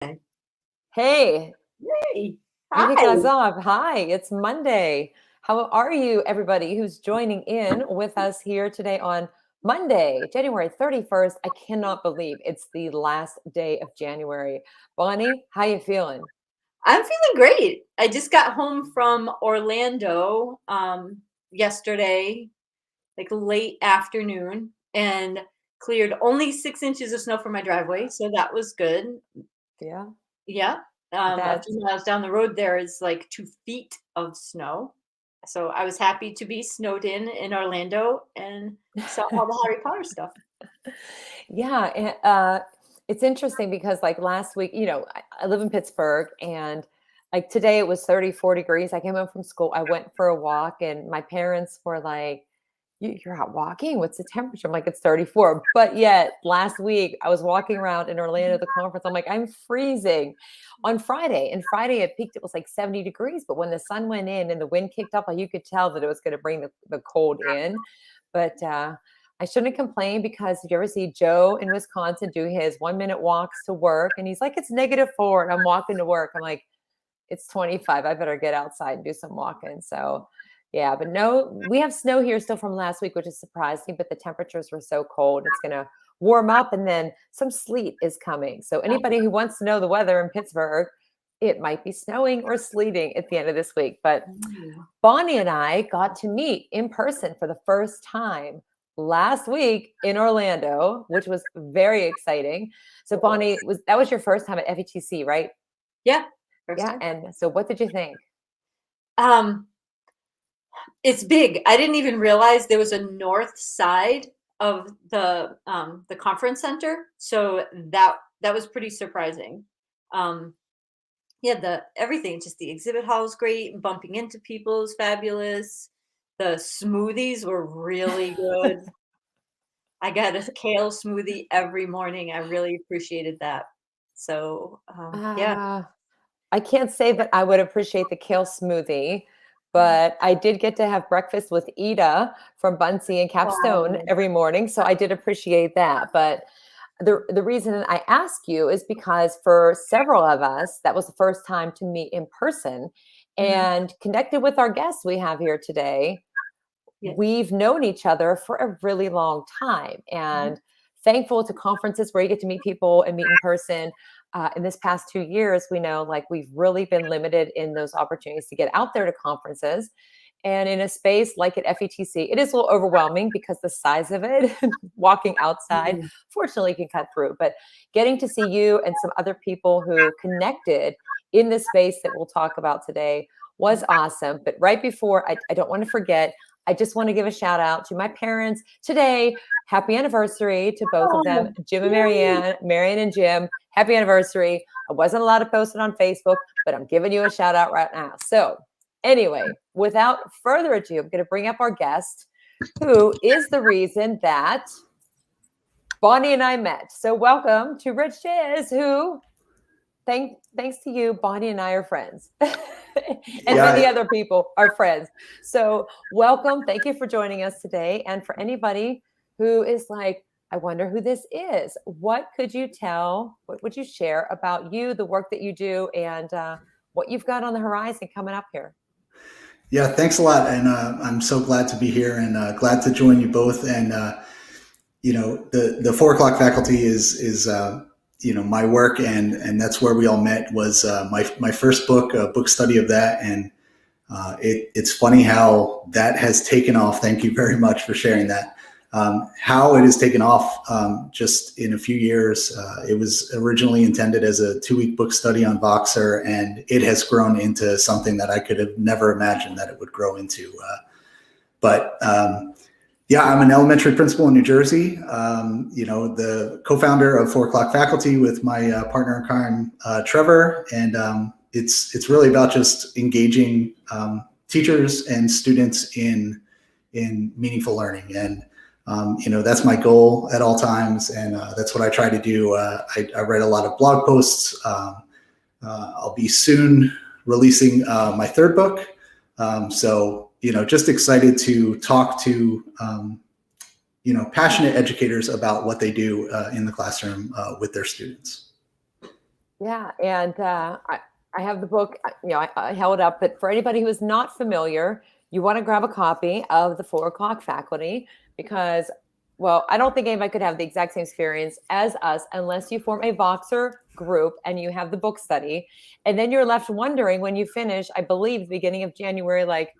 Hey, Hey, you kick hi. us off. Hi, it's Monday. How are you, everybody who's joining in with us here today on Monday, January 31st? I cannot believe it's the last day of January. Bonnie, how you feeling? I'm feeling great. I just got home from Orlando yesterday, like late afternoon, and cleared only 6 inches of snow from my driveway, so that was good. Yeah, Yeah. A that's few miles down the road there is like 2 feet of snow. So I was happy to be snowed in Orlando and saw all the Harry Potter stuff. yeah. It's interesting because like last week, I live in Pittsburgh and like today it was 34 degrees. I came home from school. I went for a walk and my parents were like, you're out walking? What's the temperature? I'm like, it's 34. But yet last week I was walking around in Orlando at the conference. I'm like, I'm freezing on Friday. And Friday it peaked, it was like 70 degrees. But when the sun went in and the wind kicked up, like you could tell that it was going to bring the cold in. But I shouldn't complain because did you ever see Joe in Wisconsin do his 1 minute walks to work? And he's like, it's -4. And I'm walking to work. I'm like, it's 25. I better get outside and do some walking. So, yeah, but no, we have snow here still from last week, which is surprising, but the temperatures were so cold. It's going to warm up and then some sleet is coming. So, anybody who wants to know the weather in Pittsburgh, it might be snowing or sleeting at the end of this week. But Mm. Bonnie and I got to meet in person for the first time last week in Orlando, which was very exciting. So, Bonnie, was your first time at FETC, right? Yeah, first Yeah. time. And so, what did you think? Um, It's big. I didn't even realize there was a north side of the conference center, so that was pretty surprising. Um, yeah, the everything, just the exhibit hall is great. Bumping into people is fabulous. The smoothies were really good. I got a kale smoothie every morning. I really appreciated that. So yeah. Uh, I can't say that I would appreciate the kale smoothie, but I did get to have breakfast with Ida from Bunsey and Capstone Oh, every morning, so I did appreciate that. But the reason I ask you is because for several of us, that was the first time to meet in person mhm, and connected with our guests we have here today. yeah. We've known each other for a really long time Mhm. and thankful to conferences where you get to meet people and meet in person. In this past 2 years, we know like we've really been limited in those opportunities to get out there to conferences. And in a space like at FETC, it is a little overwhelming because the size of it, walking outside, Mhm. fortunately, can cut through. But getting to see you and some other people who connected in this space that we'll talk about today was awesome. But right before, I don't want to forget, I just want to give a shout out to my parents today. Happy anniversary to both of them, Oh, Jim and yay. Marion and Jim. Happy anniversary. I wasn't allowed to post it on Facebook, but I'm giving you a shout out right now. So, anyway, without further ado, I'm going to bring up our guest, who is the reason that Bonnie and I met. So, welcome to Rich Chiz, who thanks to you, Bonnie and I are friends. And many Yeah, other people are friends. So, welcome. Thank you for joining us today. And for anybody who is like, I wonder who this is, what could you tell? What would you share about you, the work that you do, and what you've got on the horizon coming up here? yeah. Thanks a lot, and I'm so glad to be here and glad to join you both. And the 4 o'clock faculty is my work, and that's where we all met. Was my first book, a book study of that, and it's funny how that has taken off. Thank you very much for sharing that. How it has taken off just in a few years. It was originally intended as a 2-week book study on Voxer, and it has grown into something that I could have never imagined that it would grow into. But yeah, I'm an elementary principal in New Jersey. The co-founder of 4 o'clock faculty with my partner in crime, Trevor, and it's really about just engaging teachers and students in meaningful learning. And that's my goal at all times, and that's what I try to do. I write a lot of blog posts. I'll be soon releasing my third book. So just excited to talk to passionate educators about what they do in the classroom with their students. Yeah, and I have the book. I held up, but for anybody who is not familiar, you want to grab a copy of the 4 o'clock faculty because, well, I don't think anybody could have the exact same experience as us unless you form a Voxer group and you have the book study, and then you're left wondering when you finish. I believe the beginning of January, like,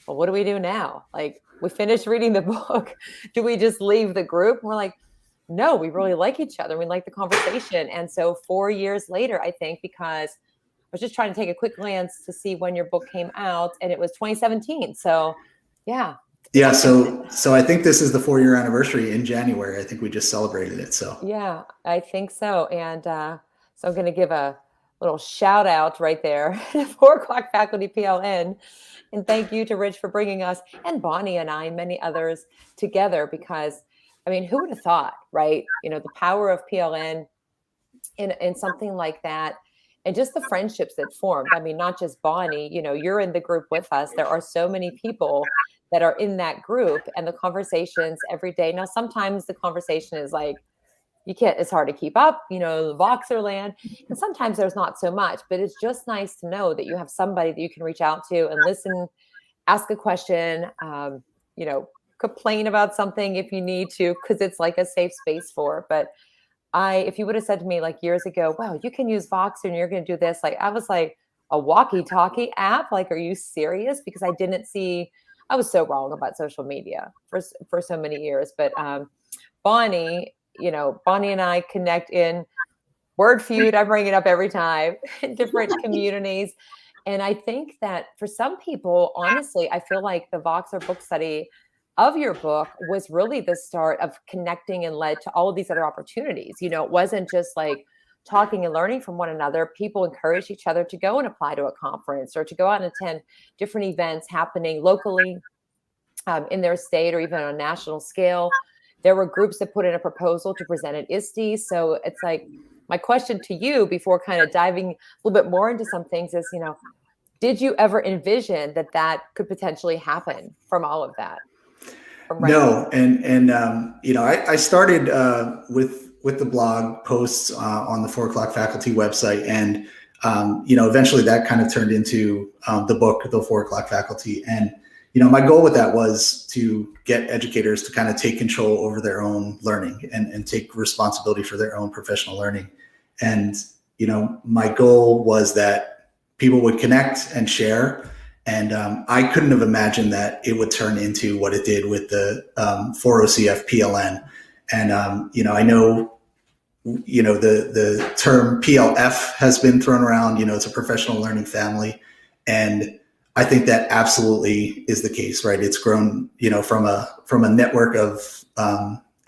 well, what do we do now? Like, we finished reading the book. Do we just leave the group? And we're like, no, we really like each other. We like the conversation. And so 4 years later, I think, because I was just trying to take a quick glance to see when your book came out, and it was 2017. So, yeah. Yeah. So I think this is the 4-year anniversary in January. I think we just celebrated it. So Yeah, I think so. And so I'm going to give a little shout out right there to 4 o'clock faculty PLN. And thank you to Rich for bringing us and Bonnie and I and many others together because, I mean, who would have thought, right? The power of PLN in something like that and just the friendships that formed. I mean, not just Bonnie, you're in the group with us. There are so many people that are in that group and the conversations every day. Now, sometimes the conversation is like, it's hard to keep up, the Voxer land. And sometimes there's not so much, but it's just nice to know that you have somebody that you can reach out to and listen, ask a question, complain about something if you need to, because it's like a safe space for it. But if you would have said to me like years ago, wow, you can use Voxer and you're going to do this, like I was like, a walkie-talkie app? Like, are you serious? Because I was so wrong about social media for so many years. But Bonnie and I connect in Word Feud. I bring it up every time in different communities. And I think that for some people, honestly, I feel like the Voxer book study of your book was really the start of connecting and led to all of these other opportunities. It wasn't just like talking and learning from one another. People encouraged each other to go and apply to a conference or to go out and attend different events happening locally in their state or even on a national scale. There were groups that put in a proposal to present at ISTE. So it's like, my question to you before kind of diving a little bit more into some things is, did you ever envision that could potentially happen from all of that? No, and I started with the blog posts on the 4 o'clock faculty website, and eventually that kind of turned into the book, the 4 o'clock faculty, and my goal with that was to get educators to kind of take control over their own learning and take responsibility for their own professional learning, and my goal was that people would connect and share. And I couldn't have imagined that it would turn into what it did with the 4OCF PLN. And, I know, the term PLF has been thrown around, it's a professional learning family. And I think that absolutely is the case, right? It's grown, from a network of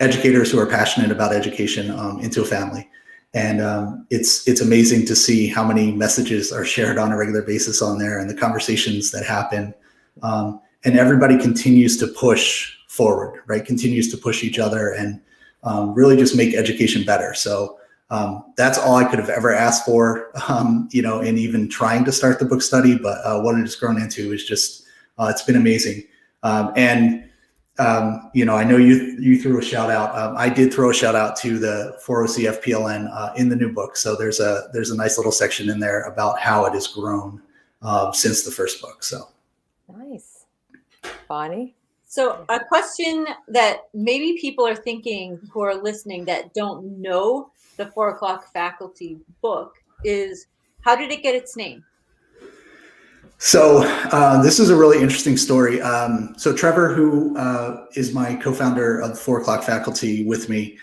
educators who are passionate about education into a family. And it's amazing to see how many messages are shared on a regular basis on there and the conversations that happen. And everybody continues to push forward, right? Continues to push each other and really just make education better. So that's all I could have ever asked for, in even trying to start the book study. But what it has grown into is just, it's been amazing. I know you threw a shout out. I did throw a shout out to the 4OCF PLN in the new book. So there's a nice little section in there about how it has grown since the first book. So nice, Bonnie. So a question that maybe people are thinking who are listening that don't know the 4 o'clock faculty book is, how did it get its name? So this is a really interesting story. So Trevor, who is my co-founder of 4 o'clock faculty with me,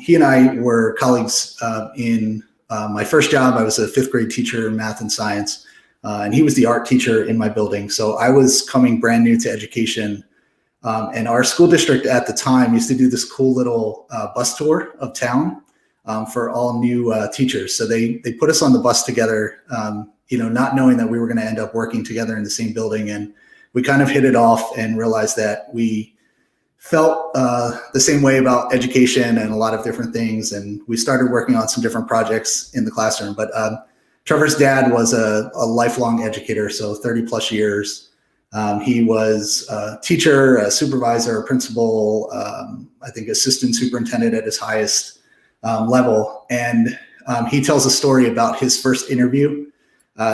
he and I were colleagues in my first job. I was a 5th grade teacher in math and science, and he was the art teacher in my building. So I was coming brand new to education, and our school district at the time used to do this cool little bus tour of town for all new teachers. So they put us on the bus together, not knowing that we were going to end up working together in the same building. And we kind of hit it off and realized that we felt the same way about education and a lot of different things. And we started working on some different projects in the classroom. But Trevor's dad was a lifelong educator, so 30 plus years. He was a teacher, a supervisor, a principal, I think assistant superintendent at his highest level. And he tells a story about his first interview.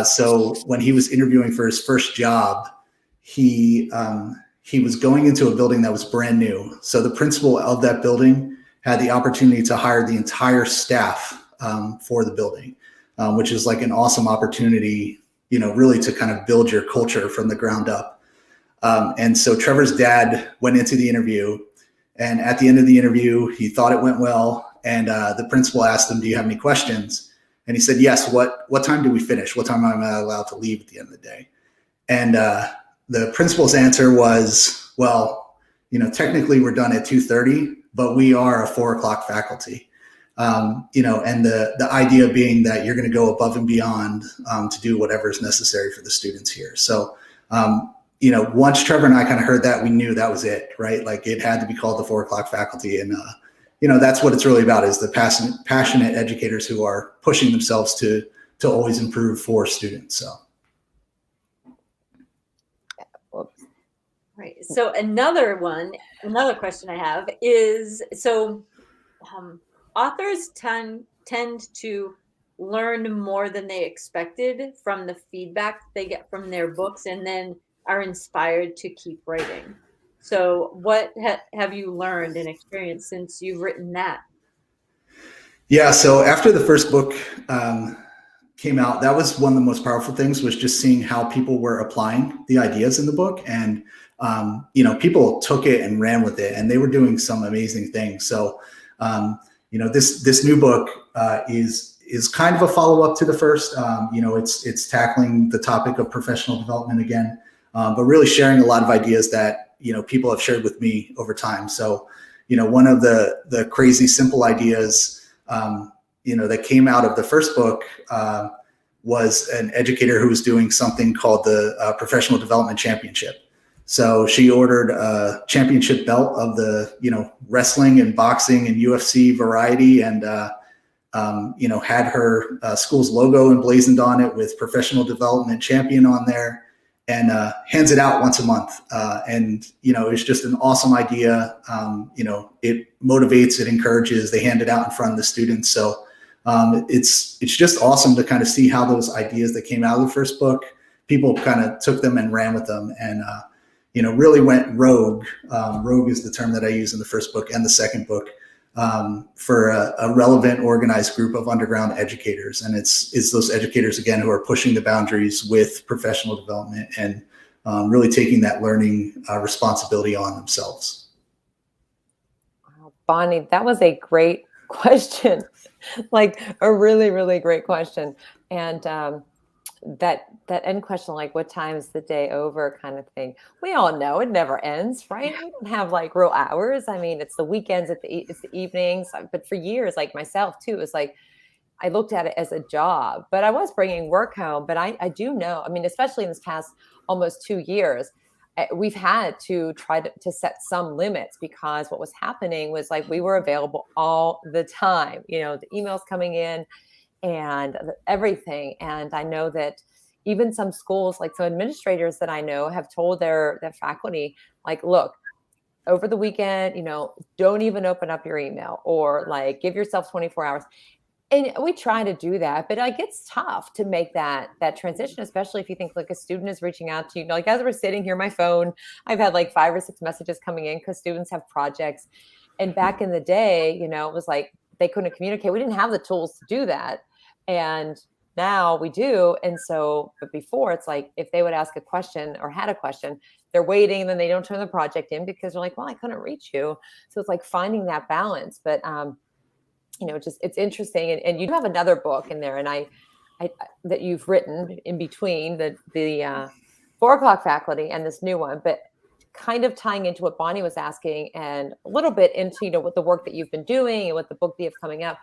So when he was interviewing for his first job, he was going into a building that was brand new. So the principal of that building had the opportunity to hire the entire staff for the building, which is like an awesome opportunity, really to kind of build your culture from the ground up. And so Trevor's dad went into the interview, and at the end of the interview, he thought it went well. And the principal asked him, "Do you have any questions?" And he said, "Yes. What time do we finish? What time am I allowed to leave at the end of the day?" And the principal's answer was, "Well, technically we're done at 2:30, but we are a 4:00 faculty." And the idea being that you're going to go above and beyond to do whatever is necessary for the students here. So, once Trevor and I kind of heard that, we knew that was it, right? Like it had to be called the 4:00 faculty. And, that's what it's really about, is the passionate educators who are pushing themselves to always improve for students. So. Right. So another question I have is, authors tend to learn more than they expected from the feedback they get from their books, and then are inspired to keep writing. So what have you learned and experienced since you've written that? Yeah. So after the first book came out, that was one of the most powerful things, was just seeing how people were applying the ideas in the book. And, people took it and ran with it, and they were doing some amazing things. So, this new book is kind of a follow-up to the first. It's tackling the topic of professional development again, but really sharing a lot of ideas that, people have shared with me over time. So, one of the crazy simple ideas, that came out of the first book was an educator who was doing something called the Professional Development Championship. So she ordered a championship belt of the, wrestling and boxing and UFC variety, and, had her school's logo emblazoned on it with Professional Development Champion on there, and hands it out once a month. And, it's just an awesome idea. It motivates, it encourages, they hand it out in front of the students. So it's just awesome to kind of see how those ideas that came out of the first book, people kind of took them and ran with them, and, really went rogue. Rogue is the term that I use in the first book and the second book, for a relevant, organized group of underground educators. And it's those educators, again, who are pushing the boundaries with professional development and really taking that learning responsibility on themselves. Wow, Bonnie, that was a great question. Like a really, really great question. And that end question, like what time is the day over kind of thing. We all know it never ends, right? We don't have like real hours. I mean, it's the weekends, it's the evenings. But for years, like myself too, it's like I looked at it as a job, but I was bringing work home. But I do know, I mean, especially in this past almost 2 years, we've had to try to set some limits, because what was happening was like we were available all the time, the emails coming in and everything. And I know that even some schools, like some administrators that I know, have told their faculty, like, look, over the weekend, don't even open up your email, or like give yourself 24 hours. And we try to do that, but like it's tough to make that transition, especially if you think like a student is reaching out to you. Like as we're sitting here, my phone, I've had like 5 or 6 messages coming in because students have projects. And back in the day, it was like they couldn't communicate. We didn't have the tools to do that. And now we do. And so, but before, it's like if they would ask a question or had a question, they're waiting, and then they don't turn the project in because they're like, well, I couldn't reach you. So it's like finding that balance. But it's interesting. And you do have another book in there, and I that you've written in between the 4:00 faculty and this new one, but kind of tying into what Bonnie was asking, and a little bit into what the work that you've been doing and what the book that you have coming up.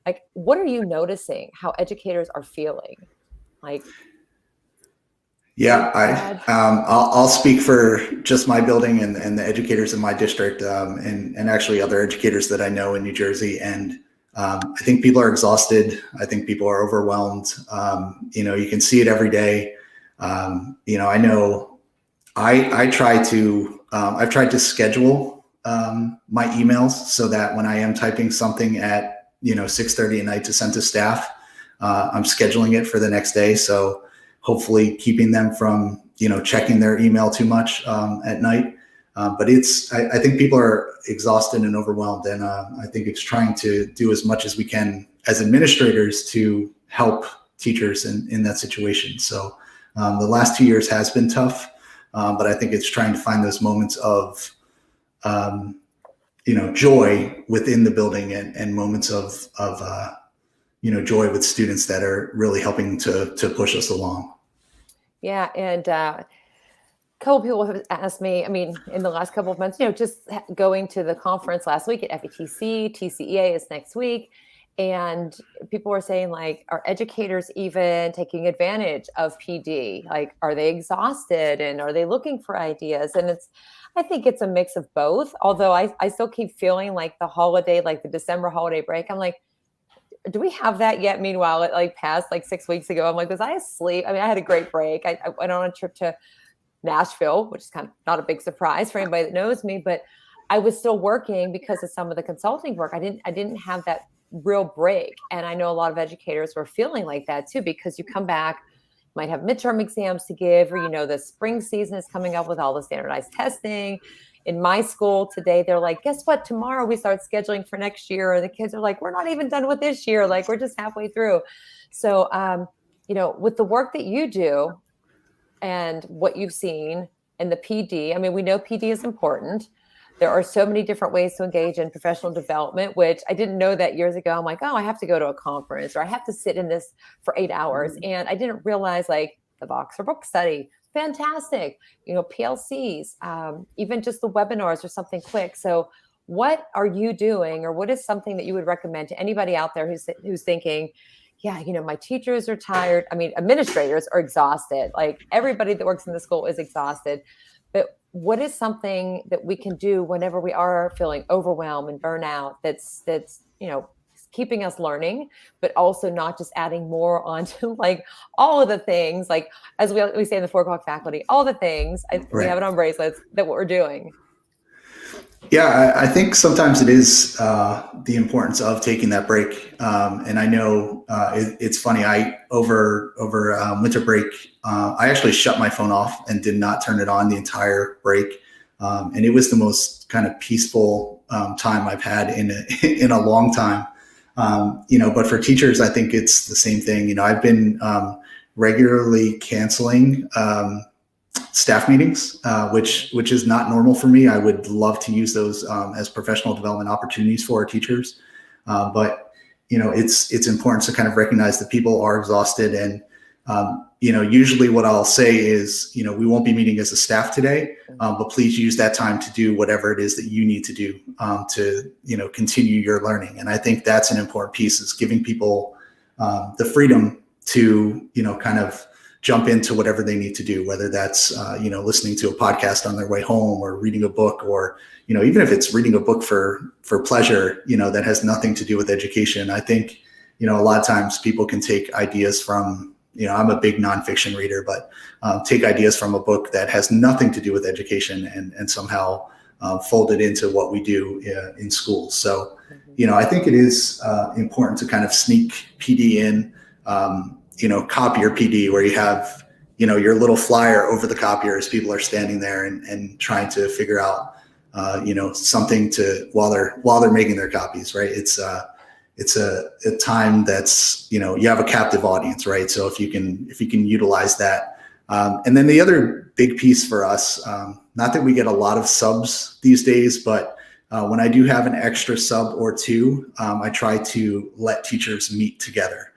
Like, what are you noticing how educators are feeling? Like, yeah, I'll speak for just my building and the educators in my district, and actually other educators that I know in New Jersey. And I think people are exhausted. I think people are overwhelmed. You can see it every day. I know I've tried to schedule my emails so that when I am typing something at 6:30 at night to send to staff. I'm scheduling it for the next day. So hopefully keeping them from, checking their email too much at night. But I think people are exhausted and overwhelmed. And I think it's trying to do as much as we can as administrators to help teachers in that situation. So the last 2 years has been tough, but I think it's trying to find those moments of, joy within the building and moments of joy with students that are really helping to push us along. Yeah. And a couple people have asked me, in the last couple of months, just going to the conference last week at FETC, TCEA is next week. And people were saying, like, are educators even taking advantage of PD? Like, are they exhausted and are they looking for ideas? And I think it's a mix of both. Although I still keep feeling like the holiday, like the December holiday break, I'm like, do we have that yet? Meanwhile, it passed 6 weeks ago. I'm like, was I asleep? I had a great break. I went on a trip to Nashville, which is kind of not a big surprise for anybody that knows me, but I was still working because of some of the consulting work. I didn't have that real break. And I know a lot of educators were feeling like that too, because you come back, might have midterm exams to give, or, the spring season is coming up with all the standardized testing. In my school today, they're like, guess what? Tomorrow we start scheduling for next year. And the kids are like, we're not even done with this year. Like, we're just halfway through. So, with the work that you do and what you've seen and the PD, we know PD is important. There are so many different ways to engage in professional development, which I didn't know that years ago. I'm like, oh, I have to go to a conference or I have to sit in this for 8 hours. Mm-hmm. And I didn't realize the Voxer book study, fantastic, PLCs, even just the webinars or something quick. So what are you doing, or what is something that you would recommend to anybody out there who's thinking, yeah, my teachers are tired. Administrators are exhausted. Like, everybody that works in the school is exhausted. But what is something that we can do whenever we are feeling overwhelmed and burnout that's keeping us learning, but also not just adding more onto all of the things, as we say in the 4 o'clock faculty, all the things, right. We have it on bracelets, that what we're doing. Yeah, I think sometimes it is the importance of taking that break. And I know it's funny. Over winter break, I actually shut my phone off and did not turn it on the entire break. And it was the most kind of peaceful time I've had in a long time. But for teachers, I think it's the same thing. I've been regularly canceling staff meetings, which is not normal for me. I would love to use those as professional development opportunities for our teachers. But it's important to kind of recognize that people are exhausted. And, usually what I'll say is, we won't be meeting as a staff today, but please use that time to do whatever it is that you need to do to, continue your learning. And I think that's an important piece, is giving people the freedom to, kind of jump into whatever they need to do, whether that's, listening to a podcast on their way home, or reading a book, or, even if it's reading a book for pleasure, that has nothing to do with education. I think, a lot of times people can take ideas from, I'm a big nonfiction reader, but take ideas from a book that has nothing to do with education and somehow fold it into what we do in schools. So, I think it is important to kind of sneak PD in, copier PD, where you have, your little flyer over the copier as people are standing there and trying to figure out, something to while they're making their copies, right? It's a time that's, you have a captive audience, right? So if you can utilize that. And then the other big piece for us, not that we get a lot of subs these days, but when I do have an extra sub or two, I try to let teachers meet together.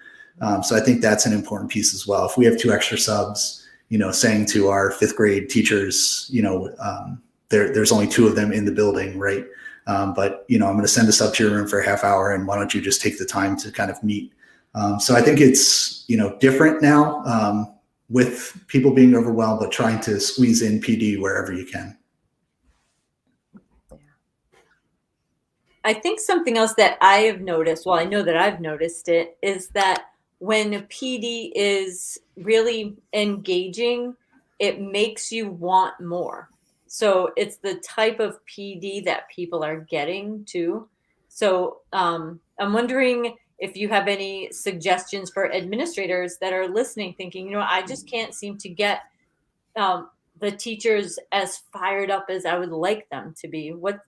So I think that's an important piece as well. If we have 2 extra subs, saying to our 5th grade teachers, there's only 2 of them in the building, right? But, I'm going to send a sub to your room for a half hour, and why don't you just take the time to kind of meet? So I think it's, different now with people being overwhelmed, but trying to squeeze in PD wherever you can. I think something else that I have noticed, well, I know that I've noticed it, is that when PD is really engaging, it makes you want more. So it's the type of PD that people are getting too. So I'm wondering if you have any suggestions for administrators that are listening, thinking, I just can't seem to get the teachers as fired up as I would like them to be. What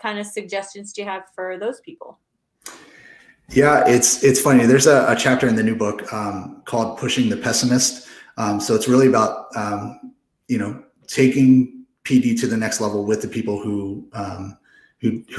kind of suggestions do you have for those people? Yeah, it's funny. There's a chapter in the new book called "Pushing the Pessimist." So it's really about taking PD to the next level with the people who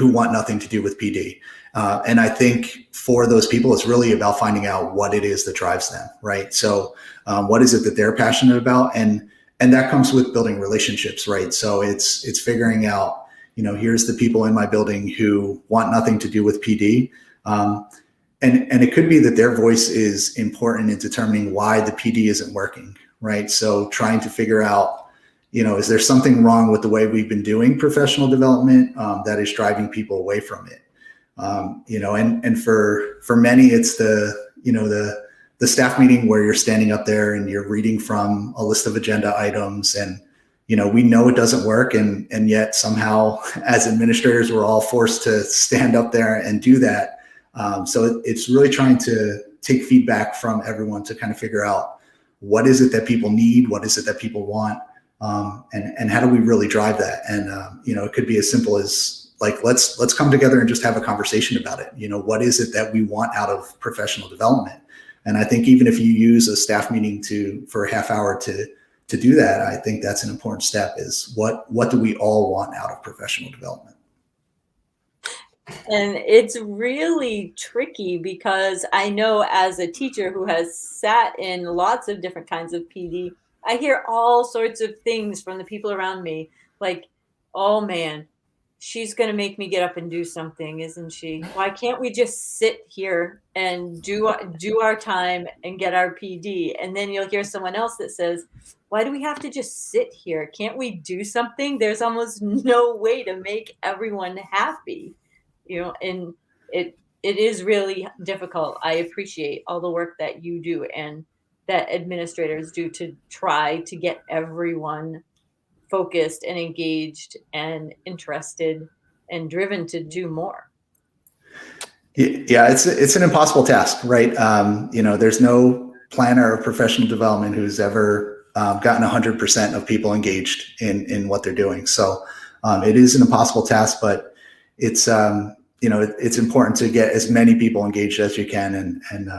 want nothing to do with PD. And I think for those people, it's really about finding out what it is that drives them, right? So what is it that they're passionate about, and that comes with building relationships, right? So it's figuring out, here's the people in my building who want nothing to do with PD. And it could be that their voice is important in determining why the PD isn't working, right? So trying to figure out, is there something wrong with the way we've been doing professional development that is driving people away from it? And for many, it's the staff meeting where you're standing up there and you're reading from a list of agenda items, and we know it doesn't work, and yet somehow as administrators we're all forced to stand up there and do that. So it's really trying to take feedback from everyone to kind of figure out what is it that people need, what is it that people want, and how do we really drive that? And it could be as simple as like let's come together and just have a conversation about it. What is it that we want out of professional development? And I think even if you use a staff meeting for a half hour to do that, I think that's an important step. Is what do we all want out of professional development? And it's really tricky because I know as a teacher who has sat in lots of different kinds of PD, I hear all sorts of things from the people around me, like, oh man, she's going to make me get up and do something, isn't she? Why can't we just sit here and do our time and get our PD? And then you'll hear someone else that says, why do we have to just sit here? Can't we do something? There's almost no way to make everyone happy. And it is really difficult. I appreciate all the work that you do and that administrators do to try to get everyone focused and engaged and interested and driven to do more. Yeah, it's an impossible task, right? There's no planner of professional development who's ever gotten 100% of people engaged in what they're doing. So it is an impossible task, but it's it's important to get as many people engaged as you can, and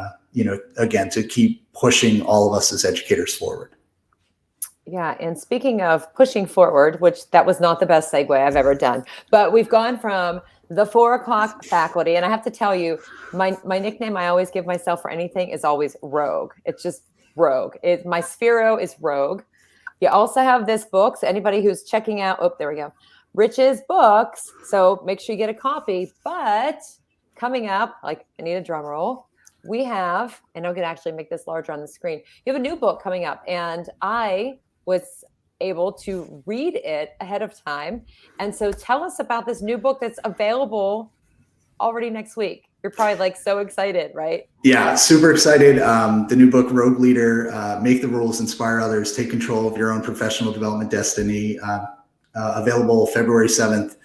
again, to keep pushing all of us as educators forward. Yeah, and speaking of pushing forward, which that was not the best segue I've ever done, but we've gone from the 4 o'clock faculty, and I have to tell you, my nickname I always give myself for anything is always Rogue. It's just Rogue. My Sphero is Rogue. You also have this book, so anybody who's checking out, oh, there we go, Rich's books. So make sure you get a copy. But coming up, like I need a drum roll, we have, and I'm going to actually make this larger on the screen. You have a new book coming up, and I was able to read it ahead of time. And so tell us about this new book that's available already next week. You're probably like so excited, right? Yeah, super excited. The new book, Rogue Leader, Make the Rules, Inspire Others, Take Control of Your Own Professional Development Destiny, available February 7th.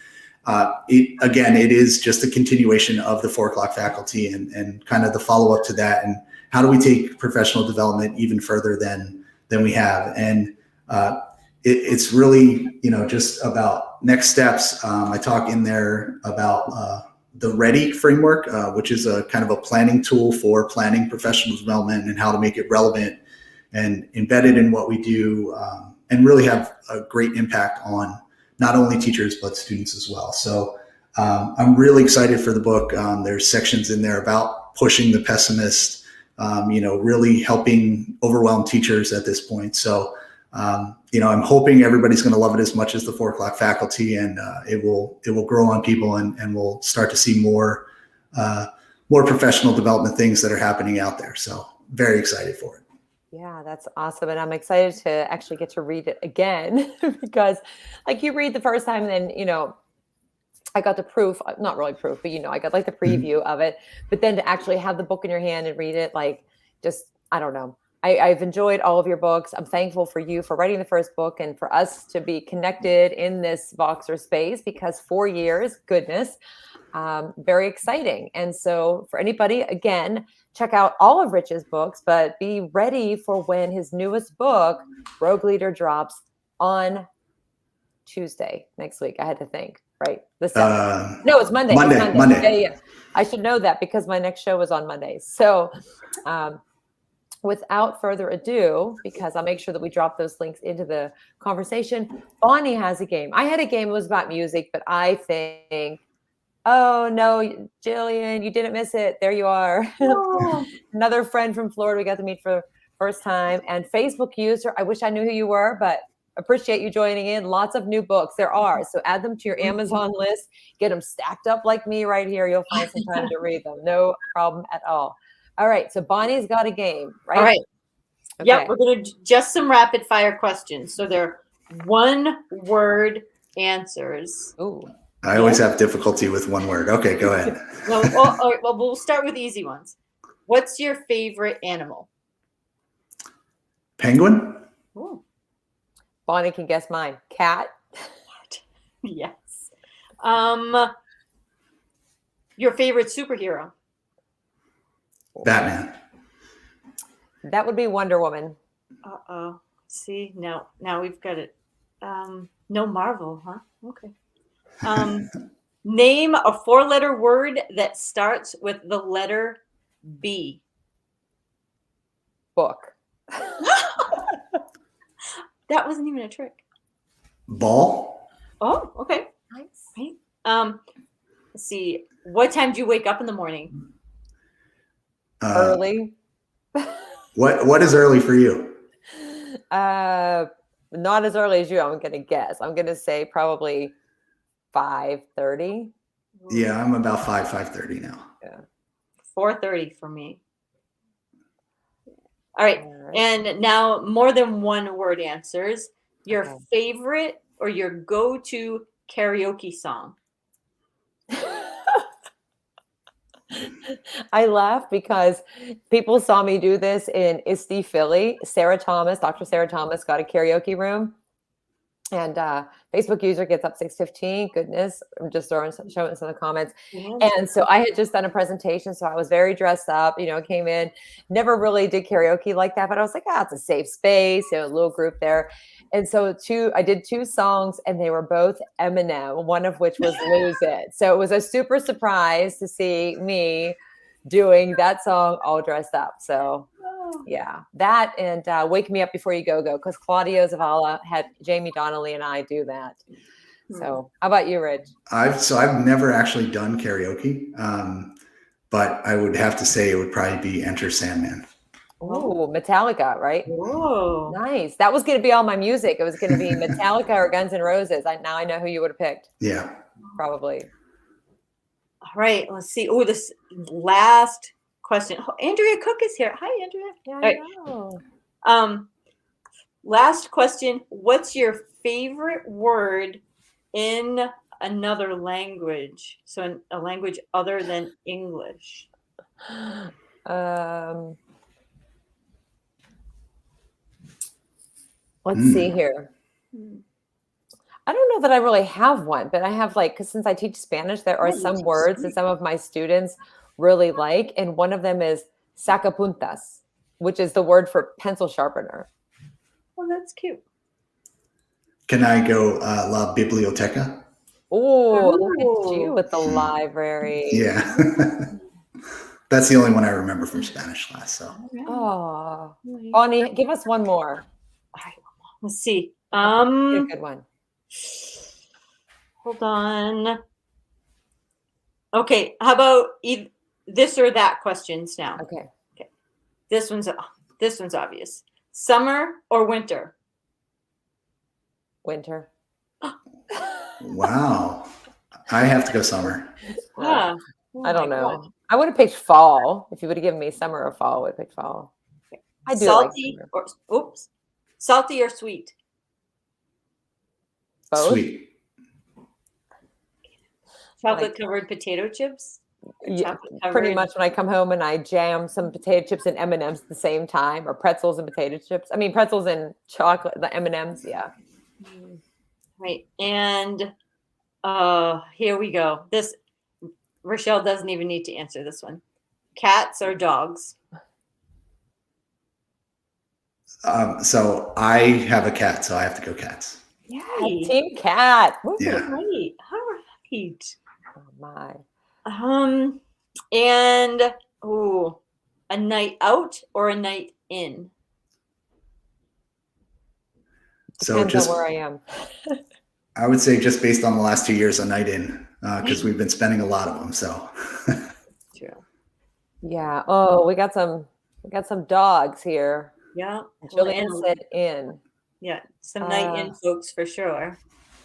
It is just a continuation of the 4 o'clock faculty and kind of the follow-up to that, and how do we take professional development even further than we have. And it's really, just about next steps. I talk in there about the READY framework, which is a kind of a planning tool for planning professional development and how to make it relevant and embedded in what we do, and really have a great impact on not only teachers, but students as well. So I'm really excited for the book. There's sections in there about pushing the pessimist, really helping overwhelmed teachers at this point. So, I'm hoping everybody's going to love it as much as the 4 o'clock faculty, and it will grow on people, and we'll start to see more professional development things that are happening out there. So very excited for it. Yeah, that's awesome. And I'm excited to actually get to read it again because like you read the first time and then, I got the proof, not really proof, but, I got like the preview of it, but then to actually have the book in your hand and read it, like just, I don't know. I've enjoyed all of your books. I'm thankful for you for writing the first book and for us to be connected in this Voxer space, because 4 years, goodness, very exciting. And so for anybody, again, check out all of Rich's books, but be ready for when his newest book, Rogue Leader, drops on Tuesday next week. I had to think, right? The 7th. No, it's Monday. Monday. It's Monday. Yeah. I should know that because my next show is on Mondays. So without further ado, because I'll make sure that we drop those links into the conversation, Bonnie has a game. I had a game that was about music, but I think, oh no, Jillian, you didn't miss it. There you are. Oh. Another friend from Florida we got to meet for the first time. And Facebook user, I wish I knew who you were, but appreciate you joining in. Lots of new books there are. So add them to your Amazon list. Get them stacked up like me right here. You'll find some time to read them. No problem at all. All right. So Bonnie's got a game, right? All right. Okay. Yep. We're going to just some rapid fire questions. So they're 1-word answers. Ooh. I always have difficulty with one word. Okay, go ahead. No, all right, well, we'll start with easy ones. What's your favorite animal? Penguin? Ooh. Bonnie can guess mine. Cat. Yes. Your favorite superhero? Batman. That would be Wonder Woman. Uh-oh. See, now we've got it. No Marvel, huh? Okay. Name a 4-letter word that starts with the letter B. Book. That wasn't even a trick. Ball? Oh, okay. Nice. Right. Let's see. What time do you wake up in the morning? Early. What is early for you? Not as early as you. I'm gonna guess. I'm gonna say probably 5:30. Yeah, I'm about 5:30 now. Yeah. 4:30 for me. All right. And now more than 1-word answers. Your Okay. favorite or your go-to karaoke song? I laugh because people saw me do this in Isti, Philly. Dr. Sarah Thomas got a karaoke room. And Facebook user gets up 6:15. Goodness, I'm just showing some of the comments. And so I had just done a presentation, so I was very dressed up. Came in, never really did karaoke like that, but I was like, it's a safe space, a little group there. And so I did 2 songs, and they were both Eminem, one of which was "Lose It." So it was a super surprise to see me doing that song all dressed up. So. Yeah, that and Wake Me Up Before You Go, because Claudio Zavala had Jamie Donnelly and I do that. So how about you, Rich? I've never actually done karaoke, but I would have to say it would probably be Enter Sandman. Oh, Metallica, right? Whoa. Nice. That was going to be all my music. It was going to be Metallica or Guns N' Roses. Now I know who you would have picked. Yeah. Probably. All right, let's see. Oh, this last question. Oh, Andrea Cook is here. Hi, Andrea. Yeah, I know. Last question. What's your favorite word in another language? So in a language other than English. Let's see here. I don't know that I really have one, but I have because since I teach Spanish, there are some words that some of my students really like. And one of them is sacapuntas, which is the word for pencil sharpener. Oh, that's cute. Can I go La Biblioteca? Oh, look at you with the library. Yeah. That's the only one I remember from Spanish class. So. Oh, Bonnie, give us one more. All right, let's see. Get a good one. Hold on. Okay, how about this or that questions now? Okay. This one's obvious. Summer or winter? Winter. Wow. I have to go summer. Yeah. I don't know. God. I would have picked fall. If you would have given me summer or fall, I would have picked fall. I do salty like salty or sweet? Both. Sweet. Chocolate covered potato chips? Yeah, chocolate pretty covered. much when I come home and I jam some potato chips and M&Ms at the same time, or pretzels and potato chips. I mean, pretzels and chocolate, the M&Ms. Yeah. Right. And here we go. This Rachelle doesn't even need to answer this one. Cats or dogs? So I have a cat, so I have to go cats. Yeah. Hey. Team cat. Woo. Yeah. Right. All right. Oh my. And a night out or a night in? So Depends just, on where I am. I would say just based on the last 2 years, a night in, because we've been spending a lot of them. So True. Yeah. Oh, we got some dogs here. Yeah. Jillian said in. Yeah. Some night in folks for sure.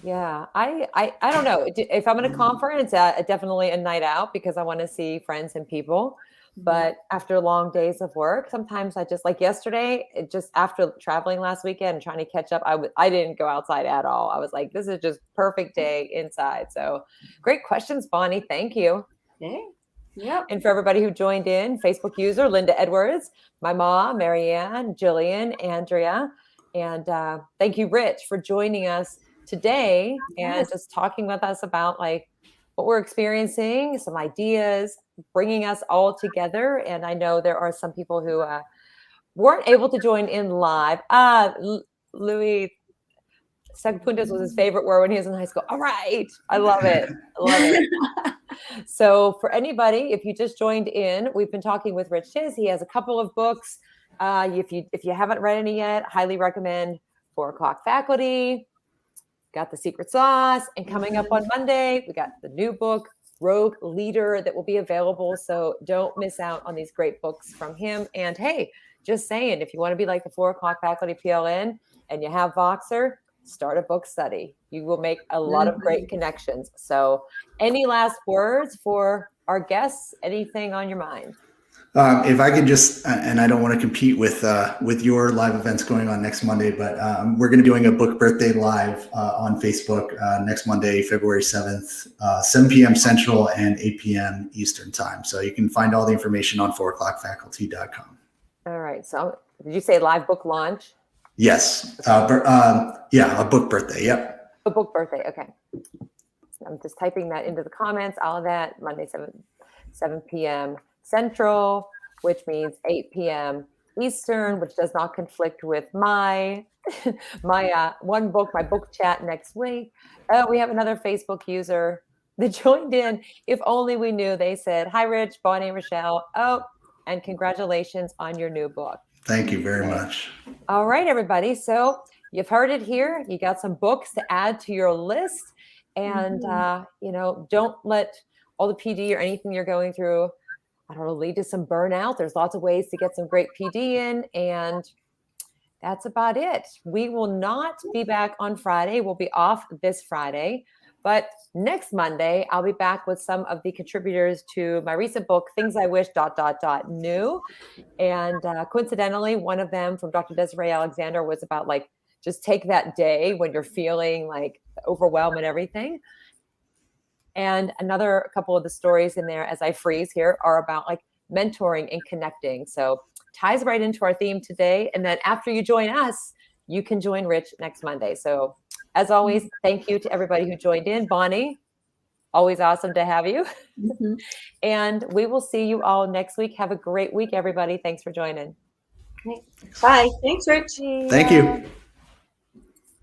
Yeah. I don't know. If I'm in a conference, definitely a night out because I want to see friends and people. But after long days of work, sometimes I just, like yesterday, just after traveling last weekend and trying to catch up, I didn't go outside at all. I was like, this is just perfect day inside. So great questions, Bonnie. Thank you. Okay. Yep. And for everybody who joined in, Facebook user Linda Edwards, my mom, Marianne, Jillian, Andrea, and thank you, Rich, for joining us today and just talking with us about like what we're experiencing, some ideas, bringing us all together. And I know there are some people who weren't able to join in live. Louis Sagpuntas was his favorite word when he was in high school. All right. I love it. I love it. So for anybody, if you just joined in, we've been talking with Rich Czyz. He has a couple of books. If you haven't read any yet, highly recommend 4 O'Clock Faculty. Got The Secret Sauce. And coming up on Monday, we got the new book, Rogue Leader, that will be available. So don't miss out on these great books from him. And hey, just saying, if you want to be like the 4 O'Clock Faculty PLN and you have Voxer, start a book study. You will make a lot of great connections. So any last words for our guests? Anything on your mind? If I could just, and I don't want to compete with your live events going on next Monday, but we're going to be doing a book birthday live on Facebook next Monday, February 7th, 7 p.m. Central and 8 p.m. Eastern time. So you can find all the information on 4o'clockfaculty.com. All right. So did you say live book launch? Yes. Yeah, a book birthday. Yep. A book birthday. Okay. I'm just typing that into the comments. All of that Monday, 7 p.m. Central, which means 8 p.m. Eastern, which does not conflict with my one book, my book chat next week. We have another Facebook user that joined in. If only we knew. They said, "Hi, Rich, Bonnie, Rachelle. Oh, and congratulations on your new book." Thank you very much. All right, everybody. So you've heard it here. You got some books to add to your list. And, don't let all the PD or anything you're going through, I don't know, lead to some burnout. There's lots of ways to get some great PD in. And that's about it. We will not be back on Friday. We'll be off this Friday. But next Monday, I'll be back with some of the contributors to my recent book, Things I Wish, ... new. And coincidentally, one of them from Dr. Desiree Alexander was about like, just take that day when you're feeling like overwhelmed and everything. And another couple of the stories in there, as I freeze here, are about like mentoring and connecting. So ties right into our theme today. And then after you join us, you can join Rich next Monday. So as always, thank you to everybody who joined in. Bonnie, always awesome to have you. And we will see you all next week. Have a great week, everybody. Thanks for joining. Bye. Thanks, Rich. Thank you.